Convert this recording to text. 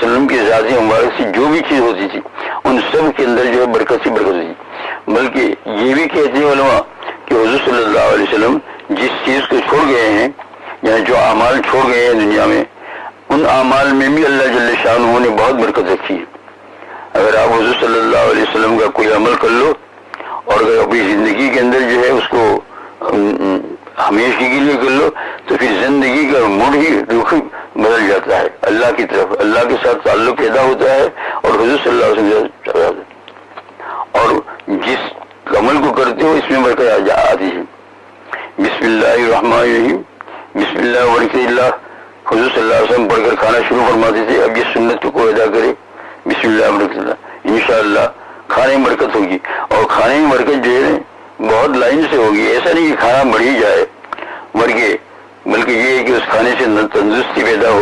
वसल्लम की ज़ाती मुबारक से जो भी चीज़ होती थी उन सब के अंदर जो है बरकत ही बरकत होती। बल्कि ये भी कहते हैं उलमा कि हुज़ूर सल्लल्लाहु अलैहि वसल्लम जिस चीज़ को छोड़ गए हैं या जो अमाल छोड़ गए हैं दुनिया में, उन अमाल में भी अल्लाह जल्ल शानहू ने बहुत बरकत रखी है। अगर आप हुज़ूर सल्लल्लाहु अलैहि वसल्लम का कोई अमल कर लो और अगर अपनी ज़िंदगी के अंदर जो है उसको हमेशा के लिए कर लो तो फिर जिंदगी का मूड ही रुख बदल जाता है, अल्लाह की तरफ, अल्लाह के साथ ताल्लुक पैदा होता है और हुज़ूर सल्लल्लाहु अलैहि वसल्लम और जिस अमल को करते हो इसमें बरकत आती है। बिस्मिल्लाहिर्रहमानिर्रहीम, बिस्मिल्लाह वल्हम्दुलिल्लाह हुज़ूर सल्लल्लाहु अलैहि वसल्लम पढ़कर खाना शुरू फरमाते थे। अब ये सुन्नत को अदा करे, बिस्मिल्लाह वल्हम्दुलिल्लाह, इंशाअल्लाह खाने में बरकत होगी। और खाने में बरकत जो है बहुत लाइन से होगी, ऐसा नहीं कि खाना बढ़ ही जाए, बल्कि ये है कि उस खाने से तंदुरुस्ती पैदा होगी।